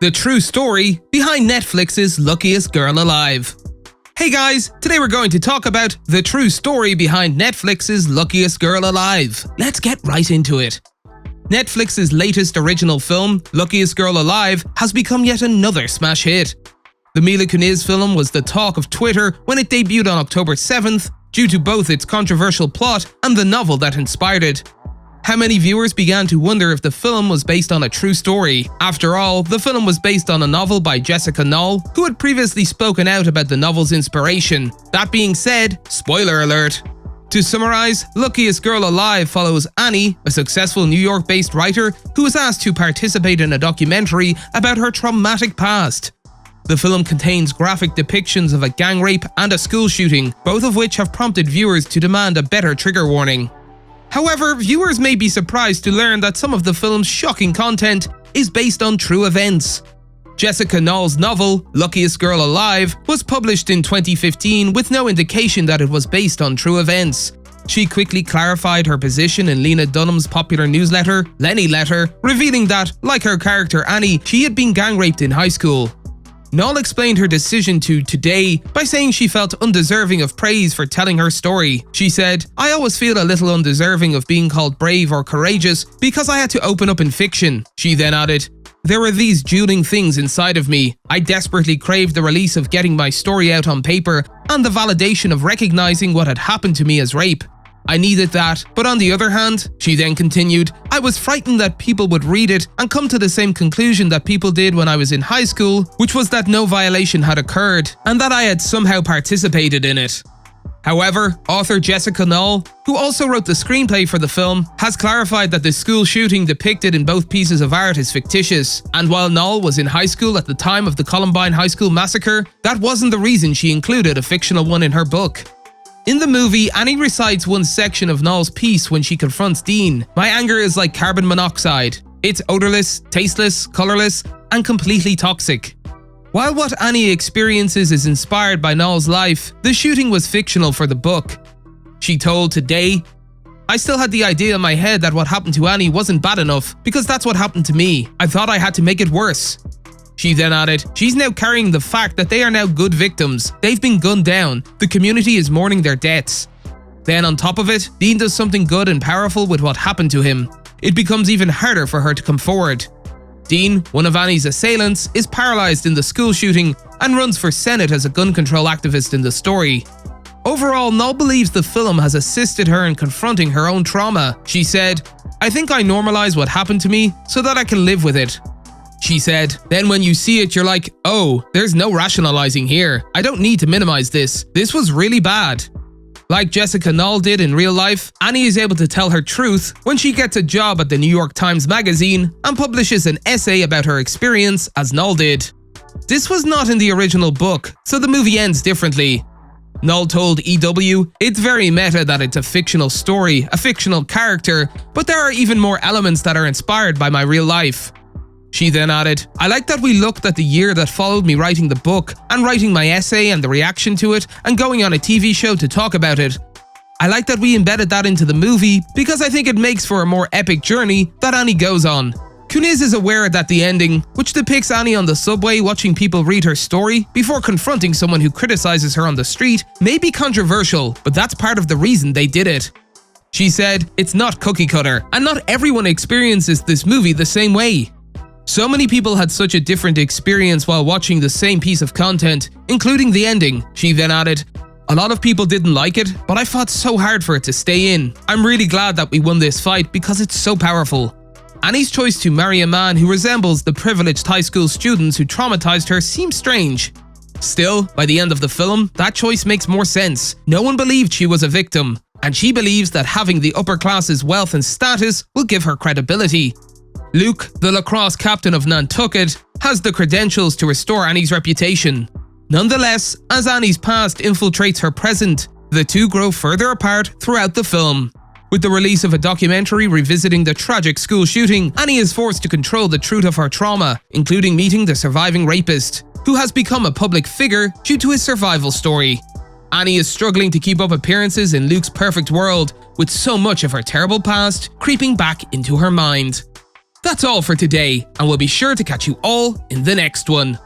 The true story behind Netflix's Luckiest Girl Alive. Hey guys, today we're going to talk about the true story behind Netflix's Luckiest Girl Alive. Let's get right into it. Netflix's latest original film, Luckiest Girl Alive, has become yet another smash hit. The Mila Kunis film was the talk of Twitter when it debuted on October 7th, due to both its controversial plot and the novel that inspired it. How many viewers began to wonder if the film was based on a true story? After all, the film was based on a novel by Jessica Knoll, who had previously spoken out about the novel's inspiration. That being said, spoiler alert. To summarize, Luckiest Girl Alive follows Annie, a successful New York-based writer who was asked to participate in a documentary about her traumatic past. The film contains graphic depictions of a gang rape and a school shooting, both of which have prompted viewers to demand a better trigger warning. However, viewers may be surprised to learn that some of the film's shocking content is based on true events. Jessica Knoll's novel, Luckiest Girl Alive, was published in 2015 with no indication that it was based on true events. She quickly clarified her position in Lena Dunham's popular newsletter, Lenny Letter, revealing that, like her character Annie, she had been gang raped in high school. Knoll explained her decision to Today by saying she felt undeserving of praise for telling her story. She said, "I always feel a little undeserving of being called brave or courageous because I had to open up in fiction." She then added, "There were these dueling things inside of me. I desperately craved the release of getting my story out on paper and the validation of recognizing what had happened to me as rape. I needed that, but on the other hand," she then continued, "I was frightened that people would read it and come to the same conclusion that people did when I was in high school, which was that no violation had occurred and that I had somehow participated in it." However, author Jessica Knoll, who also wrote the screenplay for the film, has clarified that the school shooting depicted in both pieces of art is fictitious, and while Knoll was in high school at the time of the Columbine High School massacre, that wasn't the reason she included a fictional one in her book. In the movie, Annie recites one section of Knoll's piece when she confronts Dean. "My anger is like carbon monoxide. It's odorless, tasteless, colorless, and completely toxic." While what Annie experiences is inspired by Knoll's life, the shooting was fictional for the book. She told Today, "I still had the idea in my head that what happened to Annie wasn't bad enough because that's what happened to me. I thought I had to make it worse." She then added, "She's now carrying the fact that they are now good victims. They've been gunned down. The community is mourning their deaths." Then on top of it, Dean does something good and powerful with what happened to him. It becomes even harder for her to come forward. Dean, one of Annie's assailants, is paralyzed in the school shooting and runs for Senate as a gun control activist in the story. Overall, Knoll believes the film has assisted her in confronting her own trauma. She said, "I think I normalize what happened to me so that I can live with it." She said, "Then when you see it, you're like, oh, there's no rationalizing here. I don't need to minimize this. This was really bad." Like Jessica Knoll did in real life, Annie is able to tell her truth when she gets a job at the New York Times Magazine and publishes an essay about her experience as Knoll did. This was not in the original book, so the movie ends differently. Knoll told EW, "It's very meta that it's a fictional story, a fictional character, but there are even more elements that are inspired by my real life." She then added, "I like that we looked at the year that followed me writing the book and writing my essay and the reaction to it and going on a TV show to talk about it. I like that we embedded that into the movie because I think it makes for a more epic journey that Annie goes on." Kunis is aware that the ending, which depicts Annie on the subway watching people read her story before confronting someone who criticizes her on the street, may be controversial, but that's part of the reason they did it. She said, "It's not cookie cutter, and not everyone experiences this movie the same way. So many people had such a different experience while watching the same piece of content, including the ending." She then added, "A lot of people didn't like it, but I fought so hard for it to stay in. I'm really glad that we won this fight because it's so powerful." Annie's choice to marry a man who resembles the privileged high school students who traumatized her seems strange. Still, by the end of the film, that choice makes more sense. No one believed she was a victim, and she believes that having the upper class's wealth and status will give her credibility. Luke, the lacrosse captain of Nantucket, has the credentials to restore Annie's reputation. Nonetheless, as Annie's past infiltrates her present, the two grow further apart throughout the film. With the release of a documentary revisiting the tragic school shooting, Annie is forced to control the truth of her trauma, including meeting the surviving rapist, who has become a public figure due to his survival story. Annie is struggling to keep up appearances in Luke's perfect world, with so much of her terrible past creeping back into her mind. That's all for today, and we'll be sure to catch you all in the next one.